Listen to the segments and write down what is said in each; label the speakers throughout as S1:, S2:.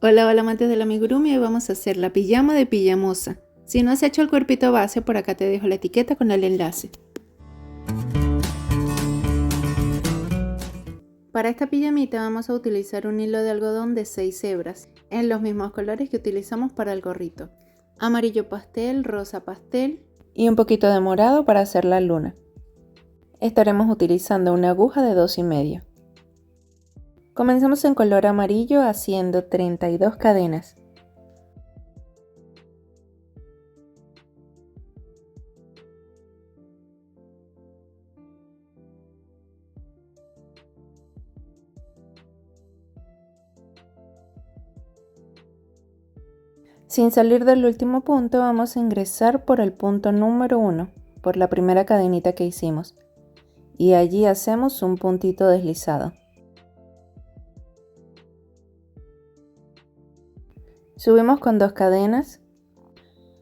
S1: Hola, hola amantes del amigurumi, hoy vamos a hacer la pijama de pijamosa. Si no has hecho el cuerpito base, por acá te dejo la etiqueta con el enlace. Para esta pijamita vamos a utilizar un hilo de algodón de 6 hebras, en los mismos colores que utilizamos para el gorrito. Amarillo pastel, rosa pastel y un poquito de morado para hacer la luna. Estaremos utilizando una aguja de 2,5. Comenzamos en color amarillo haciendo 32 cadenas. Sin salir del último punto, vamos a ingresar por el punto número 1, por la primera cadenita que hicimos, y allí hacemos un puntito deslizado. Subimos con 2 cadenas,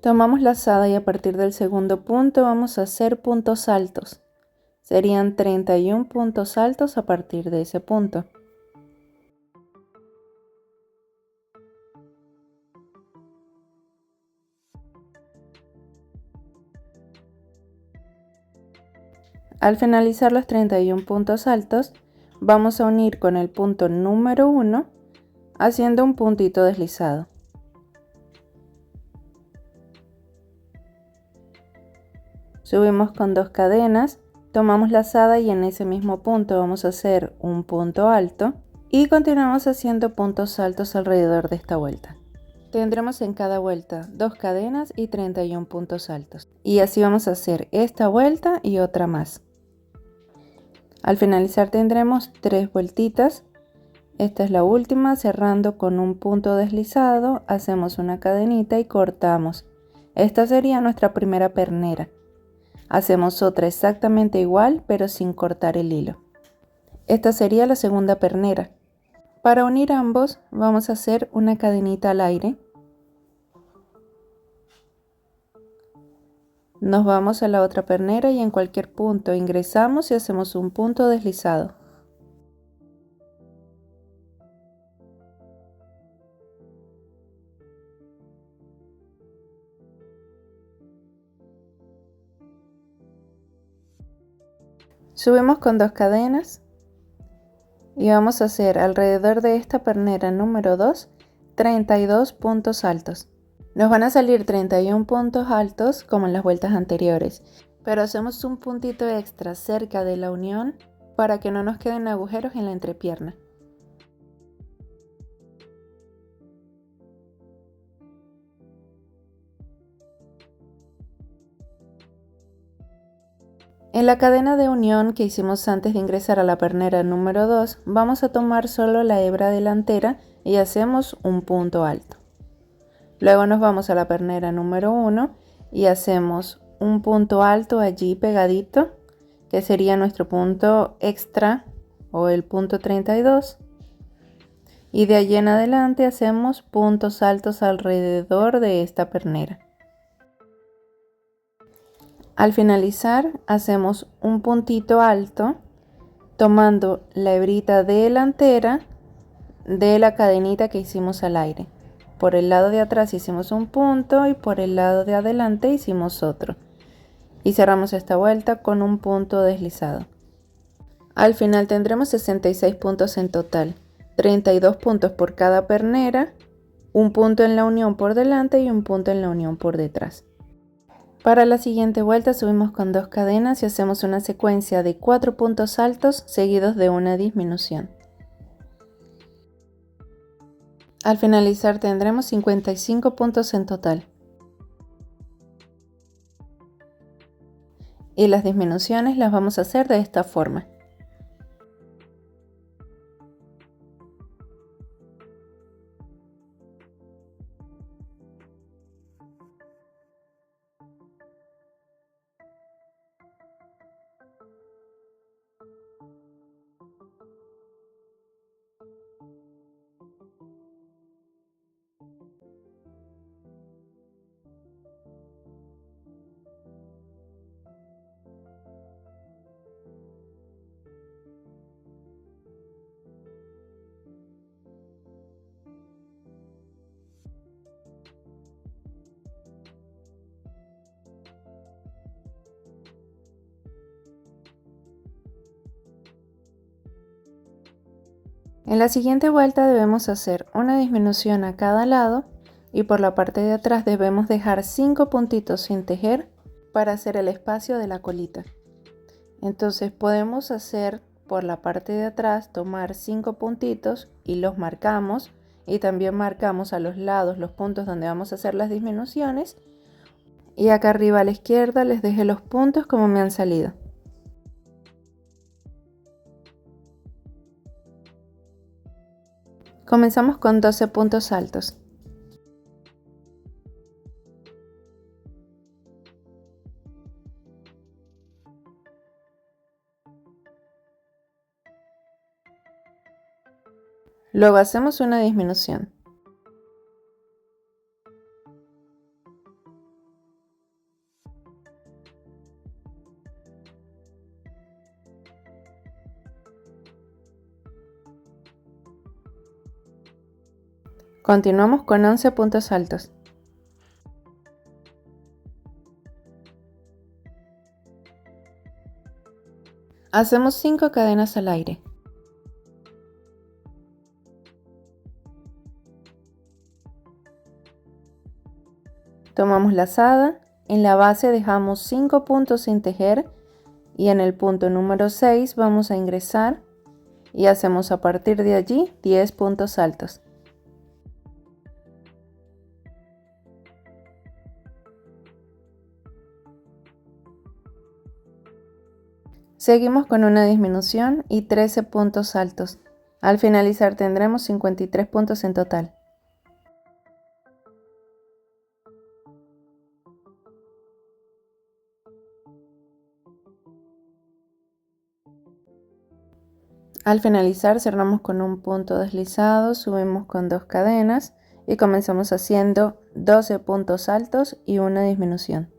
S1: tomamos lazada y a partir del segundo punto vamos a hacer puntos altos. Serían 31 puntos altos a partir de ese punto. Al finalizar los 31 puntos altos, vamos a unir con el punto número 1 haciendo un puntito deslizado. Subimos con 2 cadenas, tomamos lazada y en ese mismo punto vamos a hacer un punto alto y continuamos haciendo puntos altos alrededor de esta vuelta. Tendremos en cada vuelta 2 cadenas y 31 puntos altos. Y así vamos a hacer esta vuelta y otra más. Al finalizar tendremos 3 vueltitas. Esta es la última, cerrando con un punto deslizado, hacemos una cadenita y cortamos. Esta sería nuestra primera pernera. Hacemos otra exactamente igual, pero sin cortar el hilo. Esta sería la segunda pernera. Para unir ambos vamos a hacer una cadenita al aire. Nos vamos a la otra pernera y en cualquier punto ingresamos y hacemos un punto deslizado. Subimos con 2 cadenas y vamos a hacer alrededor de esta pernera número 2 32 puntos altos. Nos van a salir 31 puntos altos como en las vueltas anteriores, pero hacemos un puntito extra cerca de la unión para que no nos queden agujeros en la entrepierna. En la cadena de unión que hicimos antes de ingresar a la pernera número 2, vamos a tomar solo la hebra delantera y hacemos un punto alto. Luego nos vamos a la pernera número 1 y hacemos un punto alto allí pegadito, que sería nuestro punto extra o el punto 32. Y de allí en adelante hacemos puntos altos alrededor de esta pernera. Al finalizar hacemos un puntito alto tomando la hebrita delantera de la cadenita que hicimos al aire. Por el lado de atrás hicimos un punto y por el lado de adelante hicimos otro. Y cerramos esta vuelta con un punto deslizado. Al final tendremos 66 puntos en total, 32 puntos por cada pernera, un punto en la unión por delante y un punto en la unión por detrás. Para la siguiente vuelta subimos con 2 cadenas y hacemos una secuencia de 4 puntos altos seguidos de una disminución. Al finalizar tendremos 55 puntos en total. Y las disminuciones las vamos a hacer de esta forma. En la siguiente vuelta debemos hacer una disminución a cada lado y por la parte de atrás debemos dejar 5 puntitos sin tejer para hacer el espacio de la colita. Entonces podemos hacer por la parte de atrás, tomar 5 puntitos y los marcamos, y también marcamos a los lados los puntos donde vamos a hacer las disminuciones, y acá arriba a la izquierda les dejé los puntos como me han salido. Comenzamos con 12 puntos altos. Luego hacemos una disminución. Continuamos con 11 puntos altos. Hacemos 5 cadenas al aire. Tomamos lazada, en la base dejamos 5 puntos sin tejer y en el punto número 6 vamos a ingresar y hacemos a partir de allí 10 puntos altos. Seguimos con una disminución y 13 puntos altos. Al finalizar tendremos 53 puntos en total. Al finalizar cerramos con un punto deslizado, subimos con 2 cadenas y comenzamos haciendo 12 puntos altos y una disminución.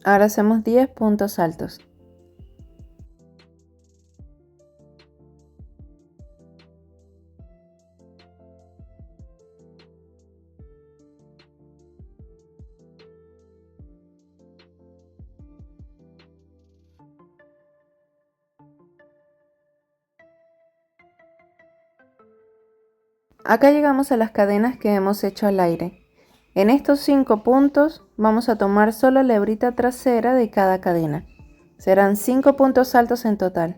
S1: Ahora hacemos 10 puntos altos. Acá llegamos a las cadenas que hemos hecho al aire. En estos 5 puntos vamos a tomar solo la hebrita trasera de cada cadena. Serán 5 puntos altos en total.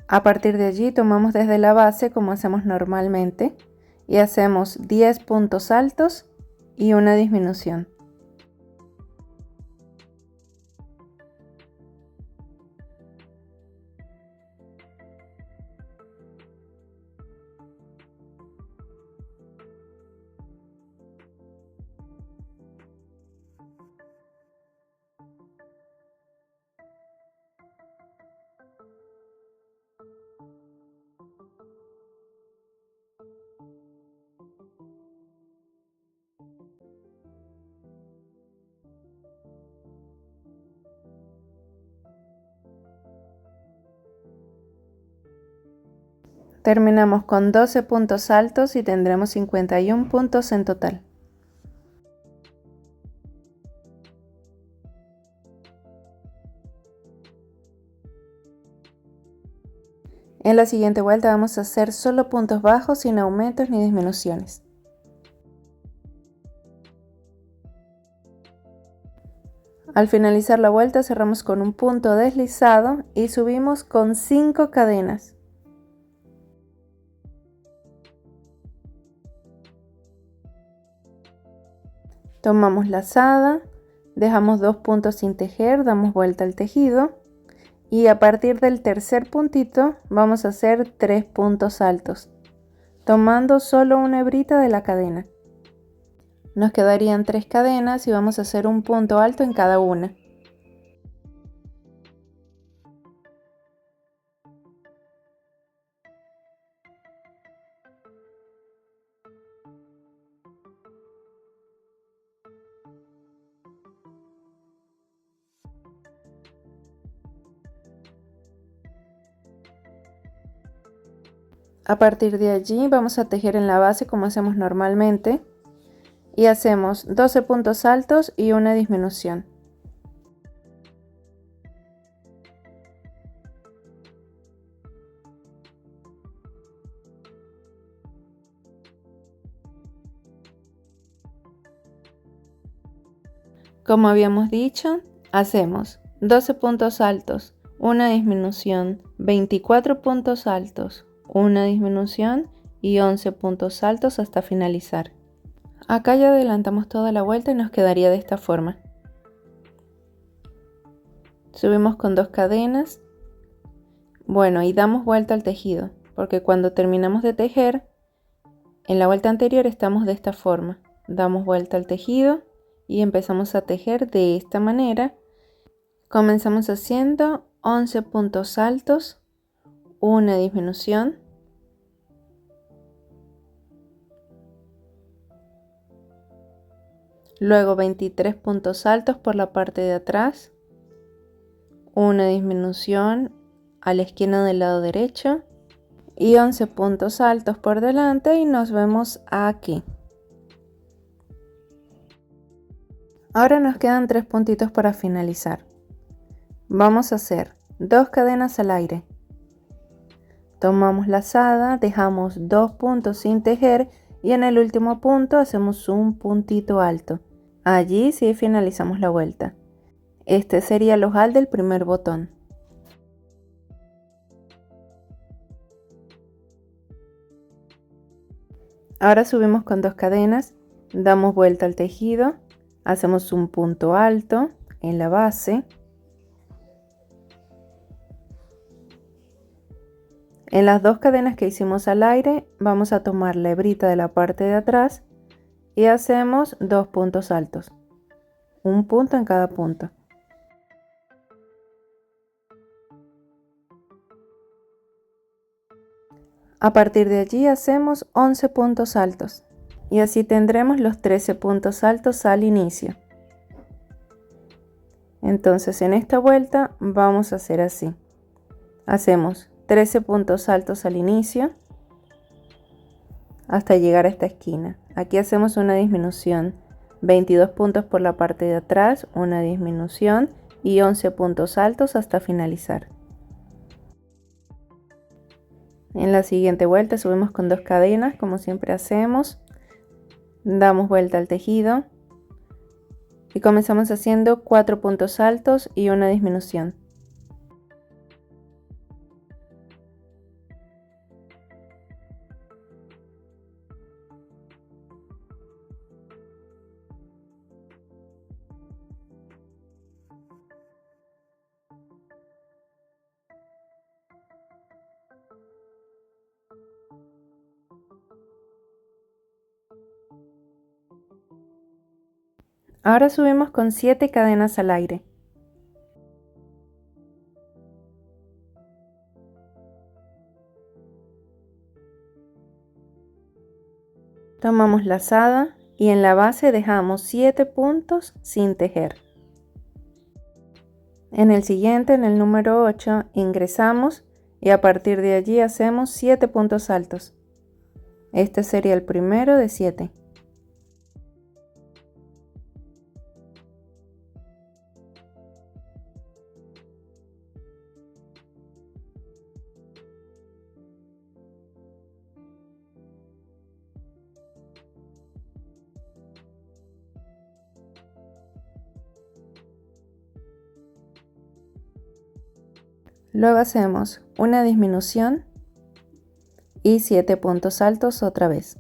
S1: A partir de allí tomamos desde la base como hacemos normalmente y hacemos 10 puntos altos y una disminución. Terminamos con 12 puntos altos y tendremos 51 puntos en total. En la siguiente vuelta vamos a hacer solo puntos bajos sin aumentos ni disminuciones. Al finalizar la vuelta cerramos con un punto deslizado y subimos con 5 cadenas. Tomamos lazada, dejamos 2 puntos sin tejer, damos vuelta al tejido y a partir del tercer puntito vamos a hacer 3 puntos altos, tomando solo una hebrita de la cadena. Nos quedarían 3 cadenas y vamos a hacer un punto alto en cada una. A partir de allí vamos a tejer en la base como hacemos normalmente y hacemos 12 puntos altos y una disminución. Como habíamos dicho, hacemos 12 puntos altos, una disminución, 24 puntos altos, una disminución y 11 puntos altos hasta finalizar. Acá ya adelantamos toda la vuelta y nos quedaría de esta forma. Subimos con 2 cadenas. Bueno, y damos vuelta al tejido, porque cuando terminamos de tejer, en la vuelta anterior estamos de esta forma. Damos vuelta al tejido y empezamos a tejer de esta manera. Comenzamos haciendo 11 puntos altos, una disminución, luego 23 puntos altos por la parte de atrás, una disminución a la esquina del lado derecho y 11 puntos altos por delante y nos vemos aquí. Ahora nos quedan 3 puntitos para finalizar. Vamos a hacer 2 cadenas al aire. Tomamos lazada, dejamos 2 puntos sin tejer y en el último punto hacemos un puntito alto. Allí sí finalizamos la vuelta. Este sería el ojal del primer botón. Ahora subimos con 2 cadenas, damos vuelta al tejido, hacemos un punto alto en la base. En las 2 cadenas que hicimos al aire vamos a tomar la hebrita de la parte de atrás y hacemos 2 puntos altos, un punto en cada punto. A partir de allí hacemos 11 puntos altos y así tendremos los 13 puntos altos al inicio. Entonces en esta vuelta vamos a hacer así. Hacemos 13 puntos altos al inicio hasta llegar a esta esquina. Aquí hacemos una disminución, 22 puntos por la parte de atrás, una disminución y 11 puntos altos hasta finalizar. En la siguiente vuelta subimos con 2 cadenas como siempre hacemos, damos vuelta al tejido y comenzamos haciendo 4 puntos altos y una disminución. Ahora subimos con 7 cadenas al aire. Tomamos lazada y en la base dejamos 7 puntos sin tejer. En el siguiente, en el número 8, ingresamos y a partir de allí hacemos 7 puntos altos. Este sería el primero de 7. Luego hacemos una disminución y 7 puntos altos otra vez.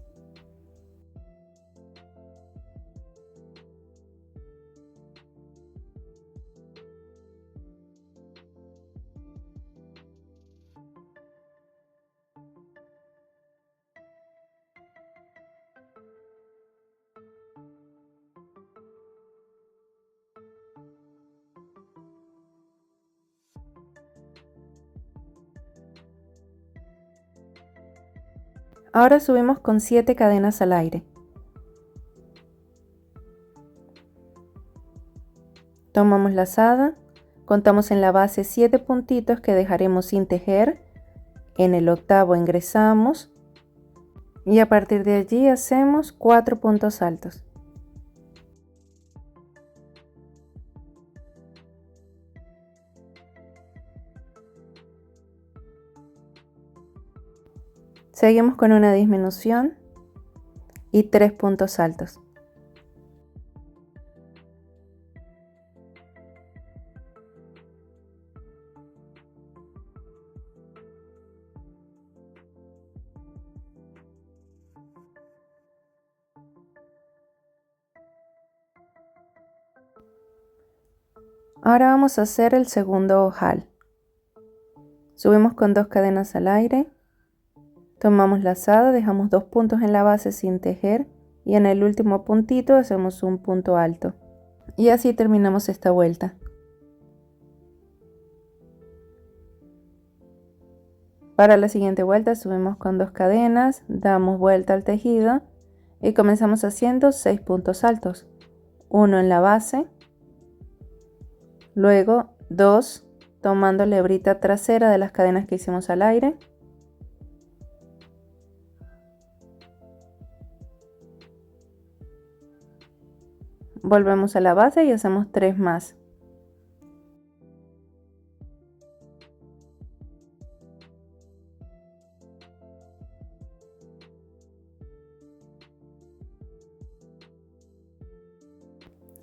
S1: Ahora subimos con 7 cadenas al aire. Tomamos lazada, contamos en la base 7 puntitos que dejaremos sin tejer, en el octavo ingresamos y a partir de allí hacemos 4 puntos altos. Seguimos con una disminución y 3 puntos altos. Ahora vamos a hacer el segundo ojal. Subimos con 2 cadenas al aire, tomamos lazada, dejamos 2 puntos en la base sin tejer y en el último puntito hacemos un punto alto. Y así terminamos esta vuelta. Para la siguiente vuelta subimos con 2 cadenas, damos vuelta al tejido y comenzamos haciendo 6 puntos altos. 1 en la base, luego 2 tomando la hebrita trasera de las cadenas que hicimos al aire, volvemos a la base y hacemos 3 más.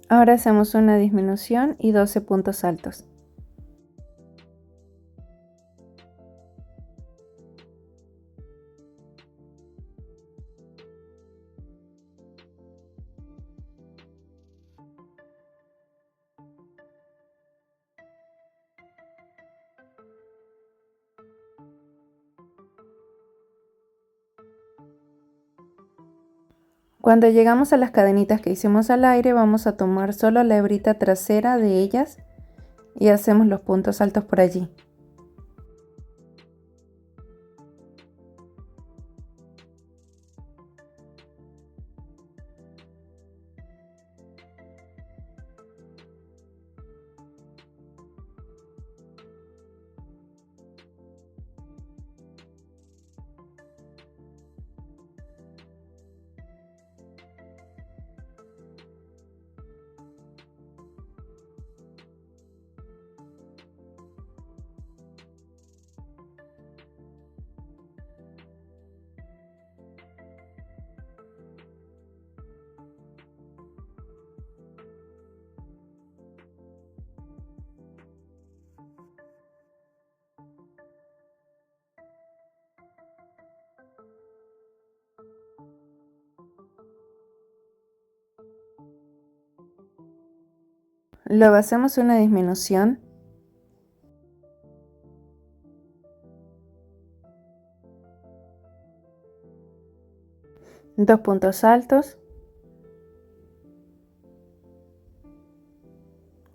S1: Ahora hacemos una disminución y 12 puntos altos. Cuando llegamos a las cadenitas que hicimos al aire, vamos a tomar solo la hebrita trasera de ellas y hacemos los puntos altos por allí. Luego hacemos una disminución, dos puntos altos,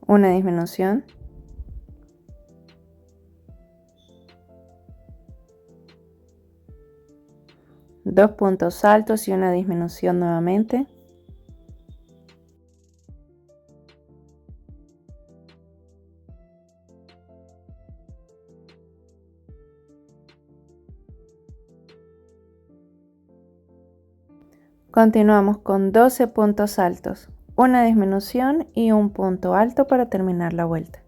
S1: una disminución, dos puntos altos y una disminución nuevamente. Continuamos con 12 puntos altos, una disminución y un punto alto para terminar la vuelta.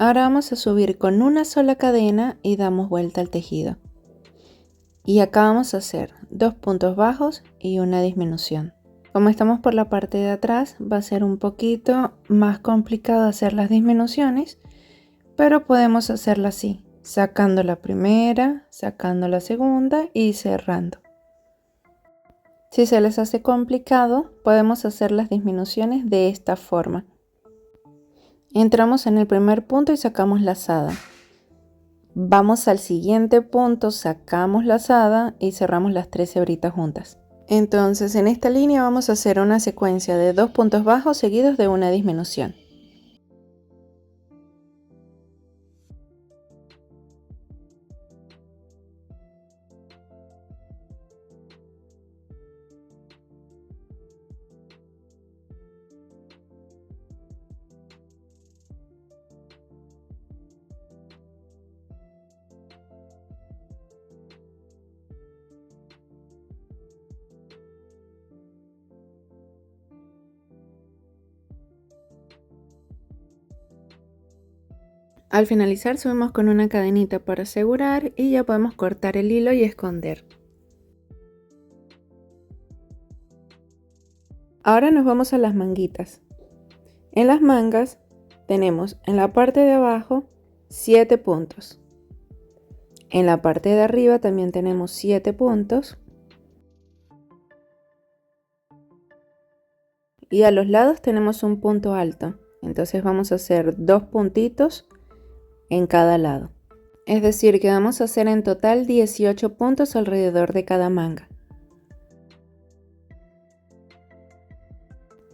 S1: Ahora vamos a subir con una sola cadena y damos vuelta al tejido. Y acá vamos a hacer 2 puntos bajos y una disminución. Como estamos por la parte de atrás, va a ser un poquito más complicado hacer las disminuciones, pero podemos hacerla así, sacando la primera, sacando la segunda y cerrando. Si se les hace complicado, podemos hacer las disminuciones de esta forma. Entramos en el primer punto y sacamos lazada. Vamos al siguiente punto, sacamos lazada y cerramos las 3 hebritas juntas. Entonces en esta línea vamos a hacer una secuencia de 2 puntos bajos seguidos de una disminución. Al finalizar subimos con una cadenita para asegurar y ya podemos cortar el hilo y esconder. Ahora nos vamos a las manguitas. En las mangas tenemos en la parte de abajo 7 puntos. En la parte de arriba también tenemos 7 puntos. Y a los lados tenemos un punto alto. Entonces vamos a hacer 2 puntitos en cada lado. Es decir, que vamos a hacer en total 18 puntos alrededor de cada manga.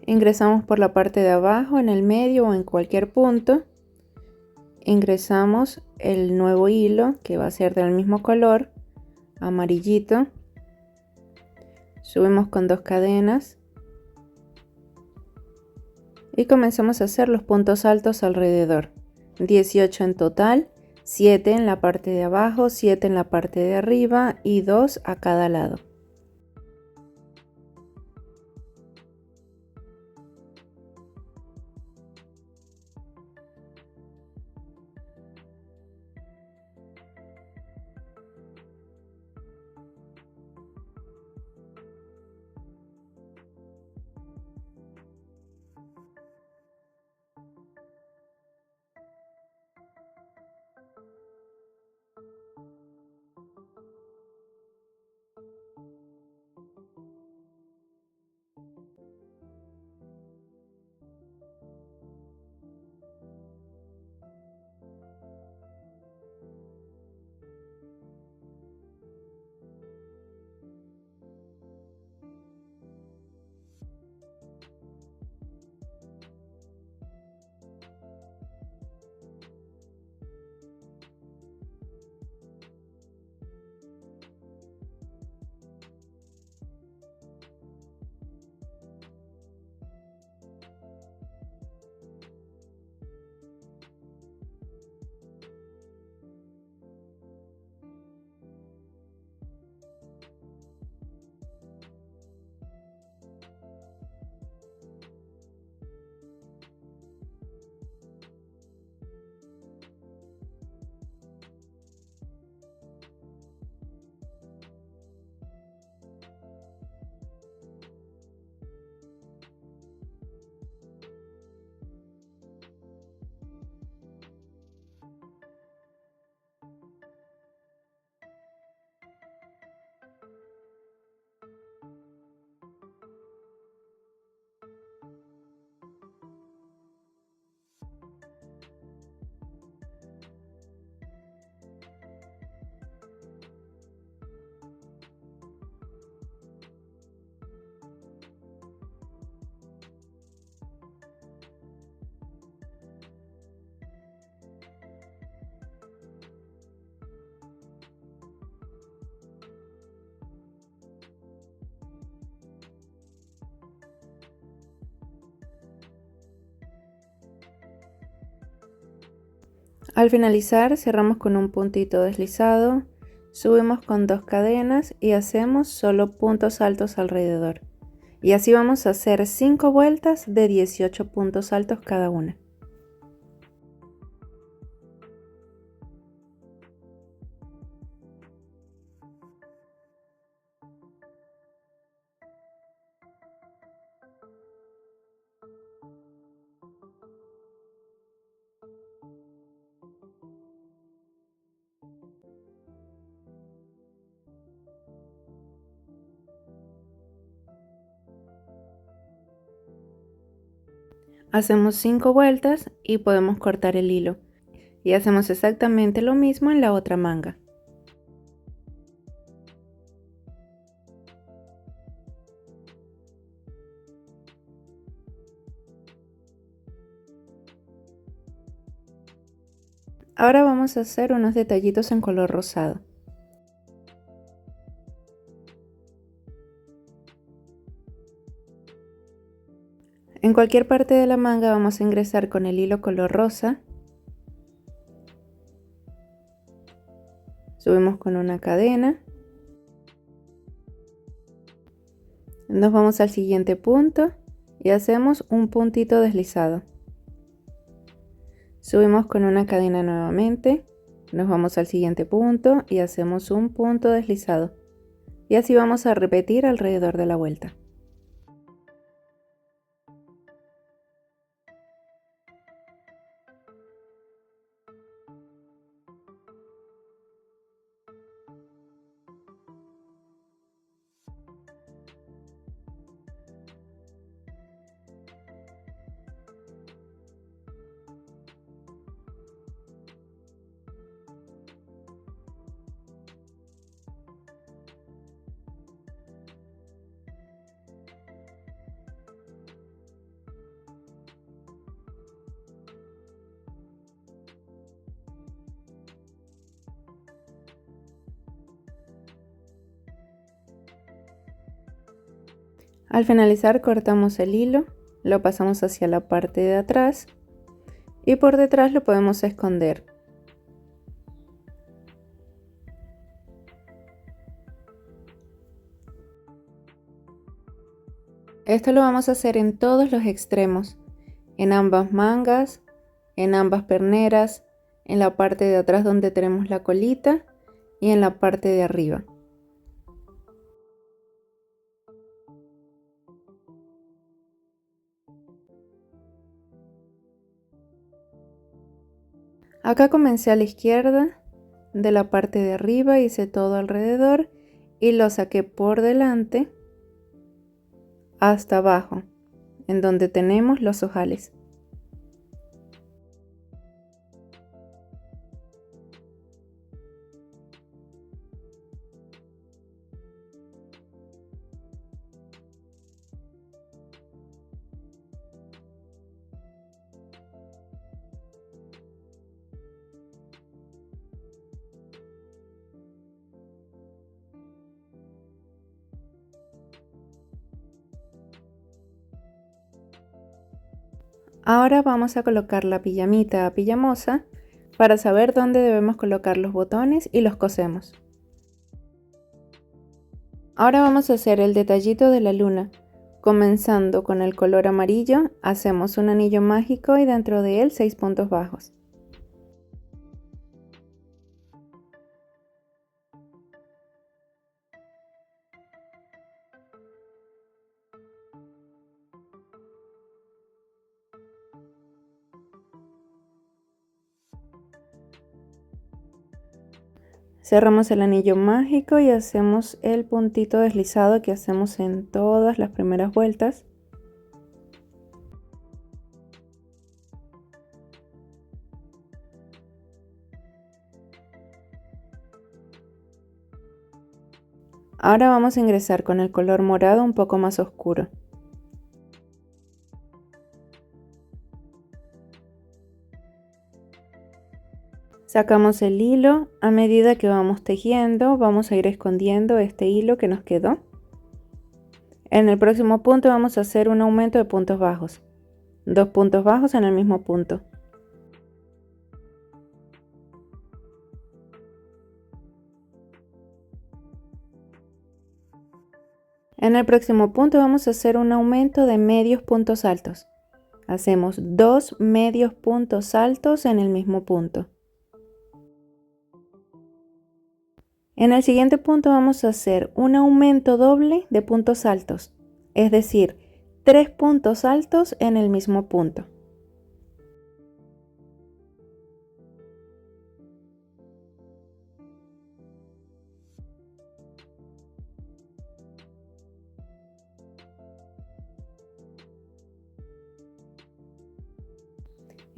S1: Ingresamos por la parte de abajo, en el medio o en cualquier punto. Ingresamos el nuevo hilo que va a ser del mismo color, amarillito. Subimos con 2 cadenas. Y comenzamos a hacer los puntos altos alrededor. 18 en total, 7 en la parte de abajo, 7 en la parte de arriba y 2 a cada lado. Al finalizar cerramos con un puntito deslizado, subimos con 2 cadenas y hacemos solo puntos altos alrededor. Y así vamos a hacer 5 vueltas de 18 puntos altos cada una. Hacemos 5 vueltas y podemos cortar el hilo. Y hacemos exactamente lo mismo en la otra manga. Ahora vamos a hacer unos detallitos en color rosado. En cualquier parte de la manga vamos a ingresar con el hilo color rosa. Subimos con una cadena. Nos vamos al siguiente punto y hacemos un puntito deslizado. Subimos con una cadena nuevamente. Nos vamos al siguiente punto y hacemos un punto deslizado. Y así vamos a repetir alrededor de la vuelta. Al finalizar cortamos el hilo, lo pasamos hacia la parte de atrás y por detrás lo podemos esconder. Esto lo vamos a hacer en todos los extremos, en ambas mangas, en ambas perneras, en la parte de atrás donde tenemos la colita y en la parte de arriba. Acá comencé a la izquierda, de la parte de arriba hice todo alrededor y lo saqué por delante hasta abajo, en donde tenemos los ojales. Ahora vamos a colocar la pijamita pijamosa para saber dónde debemos colocar los botones y los cosemos. Ahora vamos a hacer el detallito de la luna. Comenzando con el color amarillo, hacemos un anillo mágico y dentro de él 6 puntos bajos. Cerramos el anillo mágico y hacemos el puntito deslizado que hacemos en todas las primeras vueltas. Ahora vamos a ingresar con el color morado un poco más oscuro. Sacamos el hilo, a medida que vamos tejiendo vamos a ir escondiendo este hilo que nos quedó. En el próximo punto vamos a hacer un aumento de puntos bajos, 2 puntos bajos en el mismo punto. En el próximo punto vamos a hacer un aumento de medios puntos altos. Hacemos 2 medios puntos altos en el mismo punto. En el siguiente punto vamos a hacer un aumento doble de puntos altos, es decir, 3 puntos altos en el mismo punto.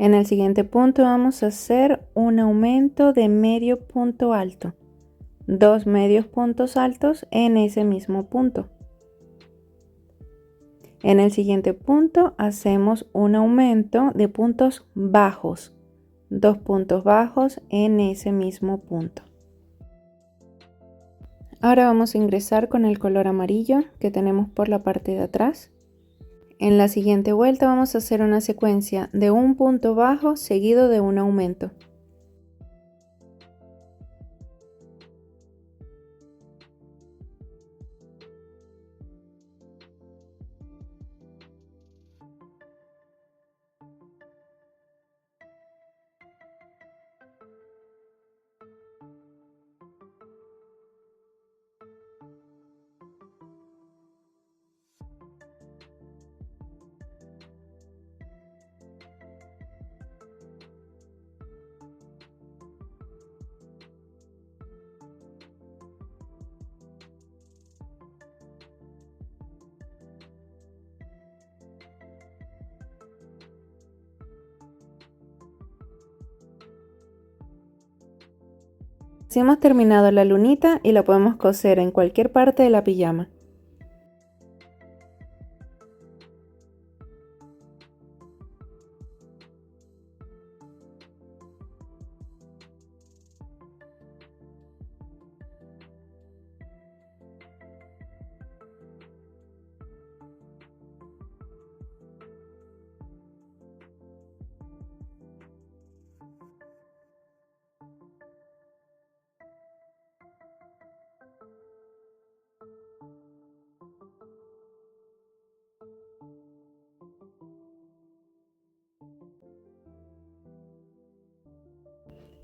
S1: En el siguiente punto vamos a hacer un aumento de medio punto alto, 2 medios puntos altos en ese mismo punto. En el siguiente punto hacemos un aumento de puntos bajos, 2 puntos bajos en ese mismo punto. Ahora vamos a ingresar con el color amarillo que tenemos por la parte de atrás. En la siguiente vuelta vamos a hacer una secuencia de un punto bajo seguido de un aumento. Así hemos terminado la lunita y la podemos coser en cualquier parte de la pijama.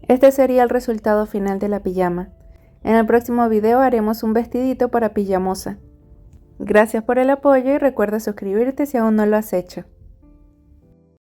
S1: Este sería el resultado final de la pijama. En el próximo video haremos un vestidito para pijamosa. Gracias por el apoyo y recuerda suscribirte si aún no lo has hecho.